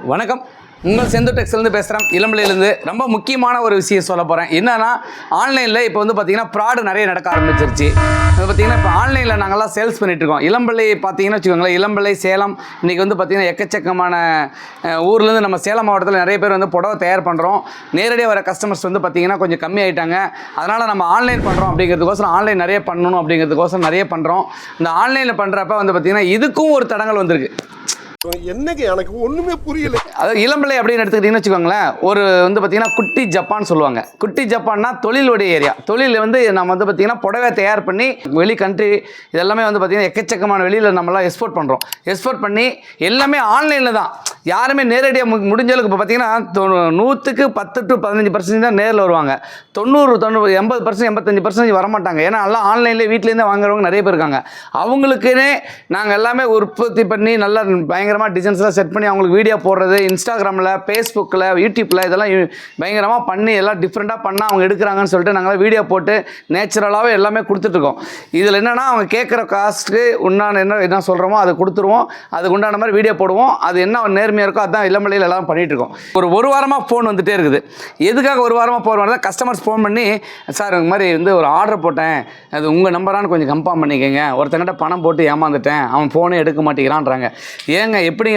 வணக்கம், உங்கள் செந்தூர் டெக்ஸ்லேருந்து பேசுகிறேன். இளம்பிள்ளையிலேருந்து ரொம்ப முக்கியமான ஒரு விஷயம் சொல்ல போகிறேன். என்னன்னா, ஆன்லைனில் இப்போ வந்து பார்த்திங்கன்னா ஃப்ராடு நிறைய நடக்க ஆரம்பிச்சிருச்சு. பார்த்திங்கன்னா இப்போ ஆன்லைனில் நாங்கள்லாம் சேல்ஸ் பண்ணிகிட்ருக்கோம். இளம்பிள்ளை பார்த்திங்கன்னா வச்சுக்கோங்களேன், இளம்பிள்ளை சேலம் இன்றைக்கி வந்து பார்த்திங்கன்னா எக்கச்சக்கமான ஊர்லேருந்து நம்ம சேலம் மாவட்டத்தில் நிறைய பேர் வந்து புடவை தயார் பண்ணுறோம். நேரடியாக வர கஸ்டமர்ஸ் வந்து பார்த்திங்கன்னா கொஞ்சம் கம்மி ஆகிட்டாங்க. அதனால் நம்ம ஆன்லைன் பண்ணுறோம் அப்படிங்கிறதுக்கோசரம், ஆன்லைன் நிறைய பண்ணணும் அப்படிங்கிறதுக்கோசரம் நிறைய பண்ணுறோம். இந்த ஆன்லைனில் பண்ணுறப்ப வந்து பார்த்திங்கன்னா இதுக்கும் ஒரு தடங்கள் வந்திருக்கு. என்னங்க எனக்கு ஒண்ணுமே புரியல. அதாவது இளம்பிள்ளை அப்படின்னு எடுத்துக்கிட்டீங்கன்னு வச்சுக்கோங்களேன், ஒரு வந்து பார்த்தீங்கன்னா குட்டி ஜப்பான் சொல்லுவாங்க. குட்டி ஜப்பான்னா தொழிலுடைய ஏரியா. தொழில் வந்து நம்ம வந்து பார்த்தீங்கன்னா புடவை தயார் பண்ணி வெளி கண்ட்ரி இதெல்லாமே வந்து பார்த்தீங்கன்னா எக்கச்சக்கமான வெளியில் நம்மளாம் எக்ஸ்போர்ட் பண்ணுறோம். எக்ஸ்போர்ட் பண்ணி எல்லாமே ஆன்லைனில் தான். யாருமே நேரடியாக முடிஞ்ச அளவுக்கு இப்போ பார்த்தீங்கன்னா 100க்கு 10 to 15% தான் நேரில் வருவாங்க. 90 80% 85% வரமாட்டாங்க. ஏன்னா எல்லாம் ஆன்லைன்லேயே வீட்டிலேருந்தே வாங்குறவங்க நிறைய பேர் இருக்காங்க. அவங்களுக்குன்னே நாங்கள் எல்லாமே உற்பத்தி பண்ணி நல்லா பயங்கரமாக டிசைன்ஸ்லாம் செட் பண்ணி அவங்களுக்கு வீடியோ போடுறது, இன்ஸ்டாகிராமில், ஃபேஸ்புக்கில், யூடியூப்பில் இதெல்லாம் பயங்கரமாக பண்ணி எல்லாம் டிஃப்ரெண்ட்டாக பண்ணால் அவங்க எடுக்கிறாங்கன்னு சொல்லிட்டு நாங்கள் வீடியோ போட்டு நேச்சுரலாகவே எல்லாமே கொடுத்துட்ருக்கோம். இதில் என்னென்னா அவங்க கேட்குற காஸ்ட்டுக்கு உண்டான என்ன சொல்கிறோமோ அதை கொடுத்துருவோம். அதுக்கு உண்டான மாதிரி வீடியோ போடுவோம். அது என்ன நேர்மையாக இருக்கோ அதுதான் இளம்பிள்ளையில் எல்லாம் பண்ணிகிட்டு இருக்கோம். ஒரு வாரமாக ஃபோன் வந்துகிட்டே இருக்குது. எதுக்காக ஒரு வாரமாக போகிறவங்க கஸ்டமர்ஸ் ஃபோன் பண்ணி, சார் இந்த மாதிரி வந்து ஒரு ஆர்டர் போட்டேன், அது உங்கள் நம்பரானு கொஞ்சம் கன்ஃபார்ம் பண்ணிக்கோங்க, ஒருத்தங்கிட்ட பணம் போட்டு ஏமாந்துட்டேன், அவன் ஃபோனே எடுக்க மாட்டேங்கிறான்றாங்க. ஏங்க எப்படி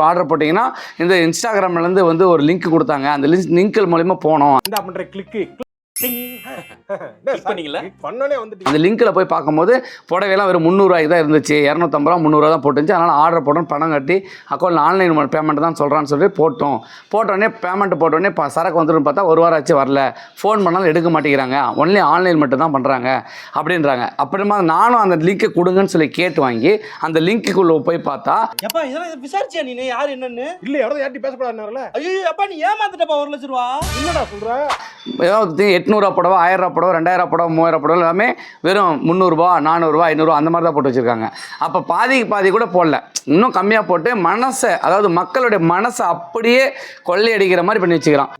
ஆர்டர் போட்டிங்கன்னா, இந்த இன்ஸ்டாகிராம்லேருந்து வந்து ஒரு லிங்க் கொடுத்தாங்க, அந்த லிங்க் மூலிமா போனோம். அந்த லிங்க்ல போய் பார்க்கும்போது புடவையெல்லாம் வெறும் 300 ரூபாய்க்கு தான் இருந்துச்சு. 250 ரூபா 300 ரூபா தான் போட்டுச்சு. அதனால் ஆர்டர் போட்டோம், பணம் கட்டி அக்கௌண்ட்டில் ஆன்லைன் பேமெண்ட் தான் சொல்கிறான்னு சொல்லி போட்டோடனே பேமெண்ட் போட்டோடனே சரக்கு வந்துடும். பார்த்தா ஒரு வாரம் ஆச்சு வரல, ஃபோன் பண்ணாலும் எடுக்க மாட்டேங்கிறாங்க, ஒன்லி ஆன்லைன் மட்டும் தான் பண்ணுறாங்க அப்படின்றாங்க. அப்புறமா நானும் அந்த லிங்க்கை கொடுங்கன்னு சொல்லி கேட்டு வாங்கி அந்த லிங்க்குள்ளே போய் பார்த்தா, எப்பா இதெல்லாம் விசாரிச்சியா நீ யார் என்னன்னு? இல்ல யாரும் யார்ட்டி பேசப்படாதுனால. ஐயோ அப்பா நீ ஏமாந்துட்டப்பா 1 லட்சம் ரூபா. என்னடா சொல்ற? ஏதாவது 800 ரூபா புடவை, 1000 ரூபா புடவை, 2000 புடவை, 3000 புடவை எல்லாமே வெறும் 300 ரூபா 400 ரூபா 500 ரூபா அந்த மாதிரி தான் போட்டு வச்சுருக்காங்க. அப்போ பாதி கூட போடல, இன்னும் கம்மியாக போட்டு மனசை, அதாவது மக்களுடைய மனசை அப்படியே கொள்ளையடிக்கிற மாதிரி பண்ணி வச்சுக்கிறான்.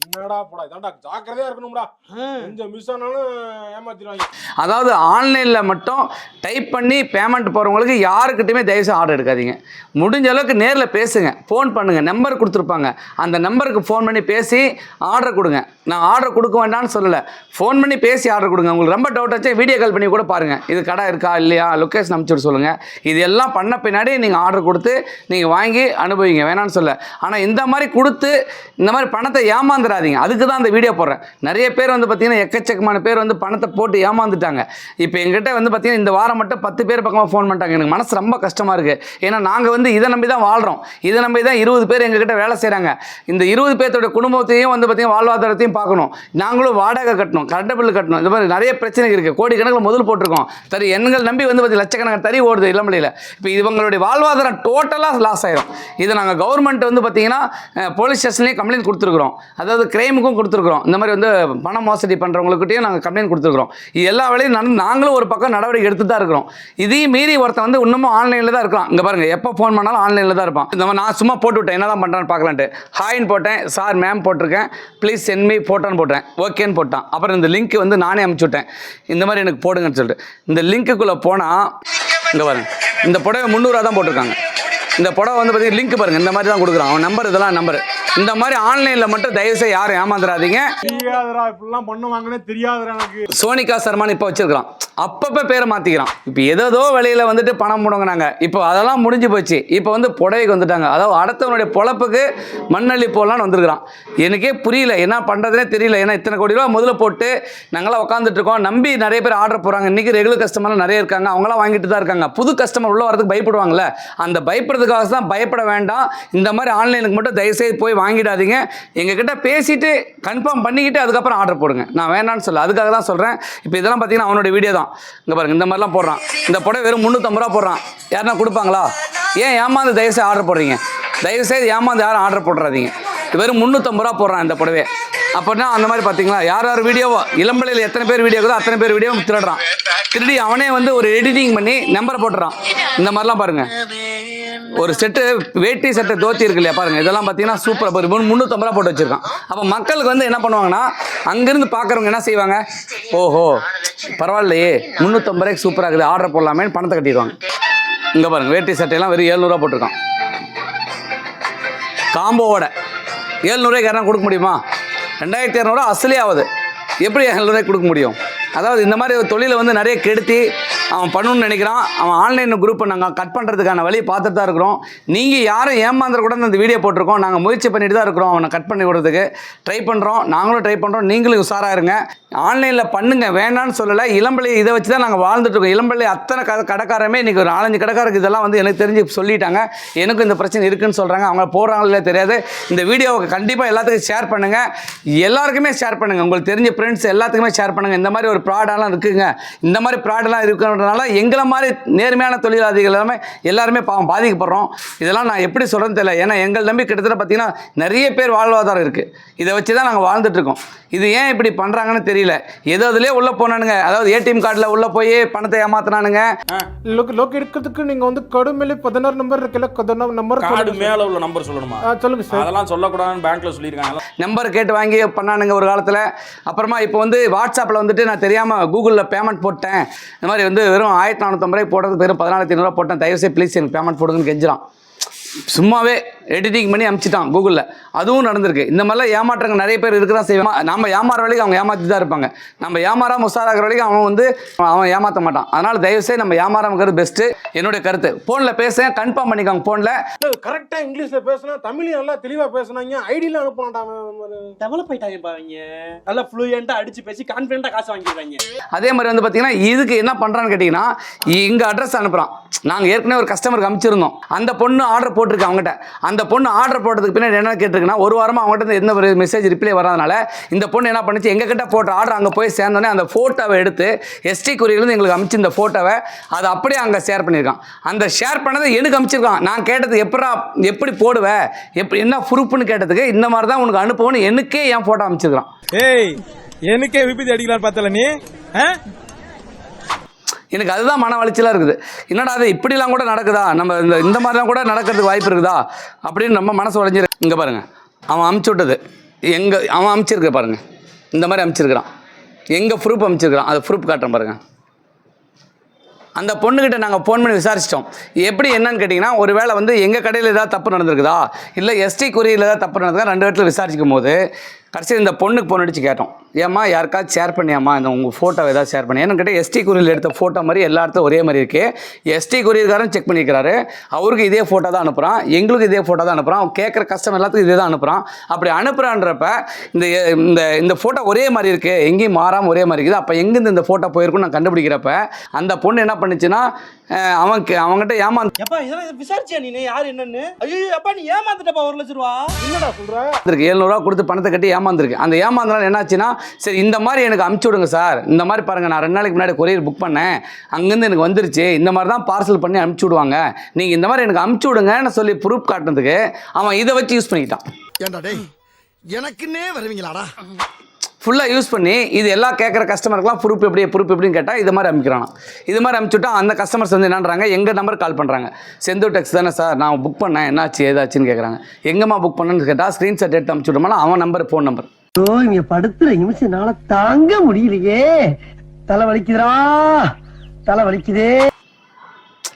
அதாவது ஆன்லைனில் மட்டும் டைப் பண்ணி பேமெண்ட் போகிறவங்களுக்கு யாருக்கிட்டையுமே தயவுசெய்து ஆர்டர் எடுக்காதீங்க. முடிஞ்ச அளவுக்கு நேரில் பேசுங்க, ஃபோன் பண்ணுங்கள், நம்பர் கொடுத்துருப்பாங்க, அந்த நம்பருக்கு ஃபோன் பண்ணி பேசி ஆர்டர் கொடுங்க. நான் ஆர்டர் கொடுக்க வேண்டாம்னு சொல்லலை, ஃபோன் பண்ணி பேசி ஆர்டர் கொடுங்க. உங்களுக்கு ரொம்ப டவுட் ஆச்சு வீடியோ கால் பண்ணி கூட பாருங்கள், இது கடை இருக்கா இல்லையா, லொக்கேஷன் அனுப்பிச்சுட்டு சொல்லுங்கள். இது எல்லாம் பண்ண பின்னாடி நீங்கள் ஆர்டர் கொடுத்து நீங்கள் வாங்கி அனுபவிங்க, வேணான்னு சொல்ல. ஆனால் இந்த மாதிரி கொடுத்து இந்த மாதிரி பணத்தை ஏமாந்துடாதீங்க. அதுக்கு தான் அந்த வீடியோ போடுறேன். நிறைய பேர் வந்து பார்த்திங்கன்னா எக்கச்சக்கமான பேர் வந்து பணத்தை போட்டு ஏமாந்துட்டாங்க. இப்போ எங்கிட்ட வந்து பார்த்திங்கன்னா இந்த வாரம் மட்டும் 10 பேர் பக்கமாக ஃபோன் பண்ணிட்டாங்க. எனக்கு மனசு ரொம்ப கஷ்டமாக இருக்குது. ஏன்னா நாங்கள் வந்து இதை நம்பி தான் வாழ்கிறோம். இதை நம்பி தான் 20 பேர் எங்ககிட்ட வேலை செய்கிறாங்க. இந்த 20 பேர்த்தோட குடும்பத்தையும் வந்து பார்த்திங்கன்னா வாழ்வாதாரத்தையும் பார்க்கணும். நாங்களும் வாடகை கட்டணும், கரண்ட் பில் கட்டணும். இந்த மாதிரி நிறைய பிரச்சனை இருக்குது. கோடிக்கணக்கில் முதல் போட்டிருக்கோம். சரி, எண்கள் நம்பி வந்து பார்த்திங்கன்னா லட்சக்கணக்கான தறி ஓடுது இளம்பிள்ளையில். இப்போ இவங்களுடைய வாழ்வாதாரம் டோட்டலாக லாஸ் ஆயிரும். இதை நாங்கள் கவர்மெண்ட் வந்து பார்த்திங்கன்னா போலீஸ் ஸ்டேஷன்லேயும் கம்ப்ளைண்ட் கொடுத்துருக்குறோம். அதாவது கிரைமுக்கும் கொடுத்துருக்குறோம். இந்த மாதிரி வந்து பண மோசடி பண்ணுறவங்கக்கிட்டையும் நாங்கள் கம்ப்ளைண்ட் கொடுத்துருக்குறோம். இது எல்லா வேலையும் நாங்களும் ஒரு பக்கம் நடவடிக்கை எடுத்து தான் இருக்கிறோம். இதையும் மீறி ஒருத்தன் வந்து இன்னமும் ஆன்லைனில் தான் இருக்கலாம். இங்கே பாருங்கள், எப்போ ஃபோன் பண்ணாலும் ஆன்லைனில் தான் இருப்பான். இந்த மாதிரி நான் சும்மா போட்டு விட்டேன், என்ன தான் பண்ணுறான்னு பார்க்கலான்ட்டு. ஹாய்ன்னு போட்டேன், சார் மேம் போட்டிருக்கேன், ப்ளீஸ் சென்ட் மீ போட்டோன்னு போட்டேன், ஓகேன்னு போட்டான். அப்புறம் இந்த லிங்க் வந்து நானே அனுப்பிச்சி விட்டேன், இந்த மாதிரி எனக்கு போடுங்கன்னு சொல்லிட்டு. இந்த லிங்க்குள்ளே போனால் இங்கே பாருங்க, இந்த புடவை 300 ரூபா தான் போட்டிருக்காங்க. இந்த புடவை வந்து பார்த்தீங்கன்னா லிங்க் பாருங்கள், இந்த மாதிரி தான் கொடுக்குறான் அவன் நம்பர், இதெல்லாம் நம்பர். இந்த மாதிரி ஆன்லைனில் மட்டும் தயவுசெய்து யாரும் ஏமாந்துடாதீங்க. இப்படிலாம் பண்ணுவாங்கன்னு தெரியாதுடா எனக்கு. சோனிகா சர்மான்னு இப்போ வச்சிருக்கிறான், அப்பப்போ பேரை மாற்றிக்கிறான். இப்போ ஏதோ வழியில் வந்துட்டு பணம் முடங்கினாங்க. இப்போ அதெல்லாம் முடிஞ்சு போச்சு. இப்போ வந்து புடவைக்கு வந்துட்டாங்க. அதாவது அடுத்தவனுடைய பொழப்புக்கு மண்ணள்ளி போடலான்னு வந்திருக்கிறான். எனக்கே புரியல என்ன பண்ணுறதுனே தெரியல. ஏன்னா இத்தனை கோடி ரூபா முதல்ல போட்டு நாங்களாம் உட்காந்துட்டு இருக்கோம். நம்பி நிறைய பேர் ஆர்டர் போகிறாங்க. இன்றைக்கி ரெகுலர் கஸ்டமர்லாம் நிறைய இருக்காங்க, அவங்களாம் வாங்கிட்டு தான் இருக்காங்க. புது கஸ்டமர் உள்ள வரதுக்கு பயப்படுவாங்கள்ல, அந்த பயப்படுறதுக்காக தான். பயப்பட வேண்டாம். இந்த மாதிரி ஆன்லைனுக்கு மட்டும் தயவுசெய்து போய் வாங்கிடாதீங்க. எங்ககிட்ட பேசிட்டு கன்ஃபார்ம் பண்ணிக்கிட்டு அதுக்கப்புறம் ஆர்டர் போடுங்க. நான் வேணான்னு சொல்ல, அதுக்காக தான் சொல்கிறேன். இப்போ இதெல்லாம் பார்த்தீங்கன்னா அவனோட வீடியோ தான். இங்கே பாருங்கள், இந்த மாதிரிலாம் போடுறான். இந்த புடவை வெறும் 350 ரூபா போடுறான். யாருன்னா கொடுப்பாங்களா? ஏன் ஏமாந்து தயவுசெய்து ஆர்டர் போடுறீங்க? தயவுசெய்து ஏமாந்து யாரும் ஆர்டர் போடுறாதீங்க. வெறும் 350 ரூபா போடுறான் இந்த புடவை. அப்படின்னா அந்த மாதிரி பார்த்தீங்களா, யார் வீடியோவோ இளம்பிள்ளையில் எத்தனை பேர் வீடியோ இருக்குதோ அத்தனை பேர் வீடியோ திருடுறான். திருடி அவனே வந்து ஒரு எடிட்டிங் பண்ணி நம்பரை போட்டுறான். இந்த மாதிரிலாம் பாருங்கள். ஒரு செட்டு வேட்டி சட்டை தோத்தி இருக்கு இல்லையா பாருங்கள், இதெல்லாம் பார்த்தீங்கன்னா சூப்பராக 350 ரூபா போட்டு வச்சுருக்கான். அப்போ மக்களுக்கு வந்து என்ன பண்ணுவாங்கன்னா, அங்கேருந்து பார்க்குறவங்க என்ன செய்வாங்க, ஓஹோ பரவாயில்லையே 350 ரூபாய்க்கு சூப்பராக இருக்குது, ஆர்டர் போடலாமேன்னு பணத்தை கட்டிடுவாங்க. இங்கே பாருங்கள், வேட்டி சட்டையெல்லாம் வெறும் 700 ரூபா போட்டிருக்கான். காம்போவோட 700 யாரும் கொடுக்க முடியுமா? 2200 அசலே ஆகுது. எப்படி 700 கொடுக்க முடியும்? அதாவது இந்த மாதிரி ஒரு தொழிலை வந்து நிறைய கெடுத்தி அவன் பண்ணணும்னு நினைக்கிறான். அவன் ஆன்லைன் குரூப்பை நாங்கள் கட் பண்ணுறதுக்கான வழியை பார்த்துட்டு தான் இருக்கிறோம். நீங்கள் யாரும் ஏமாந்துடக்கூடாது அந்த வீடியோ போட்டிருக்கோம். நாங்கள் முயற்சி பண்ணிட்டு தான் இருக்கிறோம் அவனை கட் பண்ணி விடுறதுக்கு ட்ரை பண்ணுறோம். நாங்களும் ட்ரை பண்ணுறோம். நீங்களும் உஷாராக இருங்க. ஆன்லைனில் பண்ணுங்கள், வேணான்னு சொல்லலை. இளம்பள்ளி இதை வச்சு தான் நாங்கள் வாழ்ந்துட்டுருக்கோம். இளம்பள்ளி அத்தனை கடைக்காரமே இன்றைக்கி ஒரு 4-5 கடைக்காரருக்கு இதெல்லாம் வந்து எனக்கு தெரிஞ்சு சொல்லிட்டாங்க. எனக்கும் இந்த பிரச்சனை இருக்குதுன்னு சொல்கிறாங்க. அவங்க போகிறாங்களே தெரியாது. இந்த வீடியோவை கண்டிப்பாக எல்லாத்துக்கும் ஷேர் பண்ணுங்கள். எல்லாருக்குமே ஷேர் பண்ணுங்கள். உங்களுக்கு தெரிஞ்ச ஃப்ரெண்ட்ஸ் எல்லாத்துக்குமே ஷேர் பண்ணுங்கள். இந்த மாதிரி ஒரு ப்ராடெல்லாம் இருக்குங்க, இந்த மாதிரி ப்ராடெல்லாம் இருக்கிறதுனால எங்களை மாதிரி நேர்மையான தொழிலாளிகள் எல்லாருமே பாவம் பாதிக்கப்படுறோம். இதெல்லாம் நான் எப்படி சொல்கிறேன்னு தெரியல. ஏன்னா எங்கள் நம்பி கிட்டத்தட்ட பார்த்தீங்கன்னா நிறைய பேர் வாழ்வாதாரம் இருக்குது. இதை வச்சு தான் நாங்கள் வாழ்ந்துட்டுருக்கோம். இது ஏன் இப்படி பண்ணுறாங்கன்னு தெரியல. அதுலேயே உள்ளே போனானுங்க. அதாவது ஏடிஎம் கார்டில் உள்ளே போய் பணத்தை ஏமாத்தினானுங்க. லோக் எடுக்கிறதுக்கு நீங்கள் வந்து கடுமையிலே 16 நம்பர் இருக்குல்ல, 16 நம்பர் கார்டு மேலே உள்ள நம்பர் சொல்லணுமா? சொல்லுங்கள் சார். அதெல்லாம் சொல்லக்கூடாதுன்னு பேங்க்ல சொல்லியிருக்காங்க. நம்பர் கேட்டு வாங்கி பண்ணானுங்க ஒரு காலத்தில். அப்புறமா இப்போ வந்து வாட்ஸ்அப்பில் வந்துட்டு நான் தெரியாமல் கூகுளில் பேமெண்ட் போட்டேன். இந்த மாதிரி வந்து வெறும் 1450 போட்டது வெறும் 1400 போட்டேன். தயவுசெய்து ப்ளீஸ் எனக்கு பேமெண்ட் போடுங்கன்னு கெஞ்சிறான். சும்மாவே எடிட்டிங் பண்ணி அனுப்பிச்சிட்டான் கூகுளில். அதுவும் நடந்திருக்கு. இந்த மாதிரிலாம் ஏமாற்றங்கள் நிறைய பேர் இருக்க தான் செய்வான். நம்ம ஏமாற வரைக்கும் அவங்க ஏமாற்றி தான் இருப்பாங்க. நம்ம ஏமாறாமல் உஷாராகிற வரைக்கும் அவன் ஏமாற்ற மாட்டான். அதனால் தயவுசெய்து நம்ம ஏமாறாமக்கிறது பெஸ்ட்டு என்னுடைய கருத்து. ஃபோனில் பேச கன்ஃபார்ம் பண்ணிக்கோங்க. ஃபோனில் கரெக்டாக இங்கிலீஷில் பேசினா தமிழையும் நல்லா தெளிவாக பேசுனாங்க. ஐடியில் அனுப்பினாட்டாங்க. டெவலப் ஆயிட்டாங்கப்பா அவங்க. நல்லா ஃப்ளூயண்டாக அடிச்சு பேசி கான்ஃபிடென்ட்டாக காசு வாங்கிடுவாங்க. அதே மாதிரி வந்து பார்த்தீங்கன்னா இதுக்கு என்ன பண்ணுறான்னு கேட்டிங்கன்னா, இங்கே அட்ரஸ் அனுப்புகிறான். நாங்கள் ஏற்கனவே ஒரு கஸ்டமருக்கு அனுப்பிச்சிருந்தோம். அந்த பொண்ணு ஆர்டர் போட்டிருக்கு அவங்ககிட்ட. அந்த பொண்ணு ஆர்டர் போட்டதுக்கு பின்னாடி என்ன கேட்டிருக்குன்னா, ஒரு வாரமாக அவங்ககிட்ட எந்த ஒரு மெசேஜ் ரிப்ளை வராதனால இந்த பொண்ணு என்ன பண்ணிச்சு, எங்ககிட்ட போட்ட ஆர்டர் அங்கே போய் சேர்ந்தோடனே அந்த ஃபோட்டோவை எடுத்து எஸ்டி குறியிலேருந்து எங்களுக்கு அனுப்பிச்சு இந்த ஃபோட்டோவை அதை அப்படியே அங்கே ஷேர் பண்ணியிருக்கான். அந்த ஷேர் பண்ணதை எனக்கு அனுப்பிச்சிருக்கான். நான் கேட்டது எப்படி போடுவேன், என்ன ப்ரூஃப்னு கேட்டதுக்கு இந்த மாதிரி தான் உனக்கு அனுப்புவோன்னு எனக்கே என் ஃபோட்டோ அனுப்பிச்சிருக்கான். ஏய், எனக்கே விபத்து அடிக்கலாம் பார்த்தல நீ. எனக்கு அதுதான் மன வலிச்சலாக இருக்குது. என்னடா அது இப்படிலாம் கூட நடக்குதா, நம்ம இந்த மாதிரிலாம் கூட நடக்கிறதுக்கு வாய்ப்பு இருக்குதா அப்படின்னு நம்ம மனசு உடைஞ்சிரு. இங்கே பாருங்கள், அவன் அமுச்சு விட்டது அவன் அமுச்சிருக்க பாருங்கள். இந்த மாதிரி அமுச்சிருக்கிறான். எங்கள் ப்ரூஃப் அமுச்சிருக்கிறான். அது ப்ரூஃப் காட்டுறேன் பாருங்கள். அந்த பொண்ணுக்கிட்ட நாங்கள் ஃபோன் பண்ணி விசாரிச்சிட்டோம். எப்படி என்னன்னு கேட்டிங்கன்னா, ஒரு வேளை வந்து எங்கள் கடையில் ஏதாவது தப்பு நடந்திருக்குதா, இல்லை எஸ்டி குறியில் ஏதாவது தப்பு நடந்ததா 2 இடத்துல விசாரிக்கும் போது கடைசியில் இந்த பொண்ணுக்கு ஃபோன் அடித்து கேட்டோம். ஏம்மா யாருக்காவது ஷேர் பண்ணியாம்மா இந்த உங்கள் ஃபோட்டோவை ஏதாவது ஷேர் பண்ணி. ஏன்னு கேட்டால் எஸ்டி குறியில் எடுத்த ஃபோட்டோ மாதிரி எல்லா இடத்துல ஒரே மாதிரி இருக்குது. எஸ்டி குறியர்காரன் செக் பண்ணிக்கிறாரு. அவருக்கு இதே ஃபோட்டோ தான் அனுப்புகிறான், எங்களுக்கு இதே ஃபோட்டோ தான் அனுப்புகிறான். அவன் கேட்குற கஸ்டமர் எல்லாத்துக்கும் இதே தான் அனுப்புகிறான். அப்படி அனுப்புகிறான்றப்ப இந்த ஃபோட்டோ ஒரே மாதிரி இருக்குது, எங்கேயும் மாறாமல் ஒரே மாதிரி இருக்குது. அப்போ எங்கேருந்து இந்த ஃபோட்டோ போயிருக்குன்னு நான் கண்டுபிடிக்கிறப்ப அந்த பொண்ணு என்ன பண்ணிச்சுன்னா, அவங்ககிட்ட ஏமாந்து எப்பா இதெல்லாம் விசாரிச்சியா நீ யார் என்னன்னு? ஐயோ அப்பா நீ ஏமாந்துட்டப்பா 1 லட்சம் ரூபா. என்னடா சொல்ற? 700 கொடுத்து பணத்தை கட்டி ஏமாந்துருக்கு. அந்த ஏமாந்தனால என்னாச்சுன்னா, சரி இந்த மாதிரி எனக்கு அமுச்சு விடுங்க சார், இந்த மாதிரி பாருங்கள் நான் 2 நாளைக்கு முன்னாடி கொரியர் புக் பண்ணேன், அங்கேருந்து எனக்கு வந்துருச்சு, இந்த மாதிரி தான் பார்சல் பண்ணி அனுப்பிச்சி விடுவாங்க, நீங்கள் இந்த மாதிரி எனக்கு அமுச்சு விடுங்கன்னு சொல்லி ப்ரூஃப் காட்டுறதுக்கு அவன் இதை வச்சு யூஸ் பண்ணிக்கிட்டான். ஏண்டா டேய், எனக்குன்னே வருவீங்களாடா? ஃபுல்லாக யூஸ் பண்ணி இது எல்லாம் கேட்குற கஸ்டமருக்குலாம் ப்ரூஃப் எப்படின்னு கேட்டால் இது மாதிரி அனுப்பிக்கிறான். இது மாதிரி அனுப்பிச்சுட்டா அந்த கஸ்டமர்ஸ் வந்து என்னன்றாங்க, எங்கள் நம்பருக்கு கால் பண்ணுறாங்க. செந்தூர் டெக்ஸ் தானே சார், நான் புக் பண்ணேன், என்னாச்சு ஏதாச்சுன்னு கேட்குறாங்க. எங்கம்மா புக் பண்ணேன்னு கேட்டால் ஸ்க்ரீன்ஷாட் எடுத்து அனுப்பிச்சு விட்டோம்னா அவன் நம்பர் ஃபோன் நம்பர். இங்க படுத்துற நிமிஷம்னால தாங்க முடியலையே, தலை வலிக்குதுடா, தலை வலிக்குதே.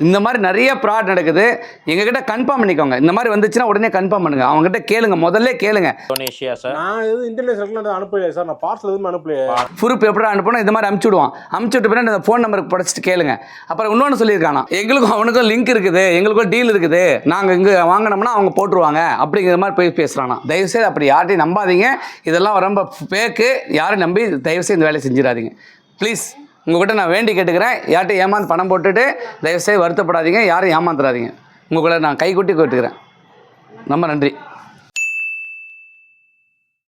இந்த மாதிரி நிறைய ப்ராட் நடக்குது. எங்ககிட்ட கன்ஃபார்ம் பண்ணிக்கோங்க. இந்த மாதிரி வந்துச்சுன்னா உடனே கன்ஃபார்ம் பண்ணுங்க. அவங்ககிட்ட கேளுங்க, முதல்ல கேளுங்க. இந்தோனேஷியா சார், நான் எதுவும் இன்டர்நேஷனல் அனுப்பலையே சார். நான் பார்சல் எதுவும் அனுப்பலையே. ப்ரூஃப் எப்படி அனுப்பணும், இந்த மாதிரி அனுப்பிச்சு விடுவான். அனுப்பிச்சு விட்டு பின்னாடி அந்த ஃபோன் நம்பருக்கு படிச்சுட்டு கேளுங்க. அப்புறம் இன்னொன்று சொல்லியிருக்கானா, எங்களுக்கும் அவனுக்கும் லிங்க் இருக்குது, எங்களுக்கும் டீல் இருக்குது, நாங்கள் இங்கே வாங்கினோம்னா அவங்க போட்டுருவாங்க அப்படிங்கிற மாதிரி போய் பேசுகிறானா. தயவுசெய்து அப்படி யார்ட்டையும் நம்பாதீங்க. இதெல்லாம் ரொம்ப ஃபேக்கு. யாரும் நம்பி தயவுசெய்து இந்த வேலையை செஞ்சிடாதீங்க ப்ளீஸ். உங்கள்கிட்ட நான் வேண்டி கேட்டுக்கிறேன், யார்கிட்ட ஏமாந்து பணம் போட்டுட்டு தயவுசெய்து வருத்தப்படாதீங்க, யாரும் ஏமாந்துடாதீங்க. உங்களை நான் கைக்குட்டி கேட்டுக்கிறேன். ரொம்ப நன்றி.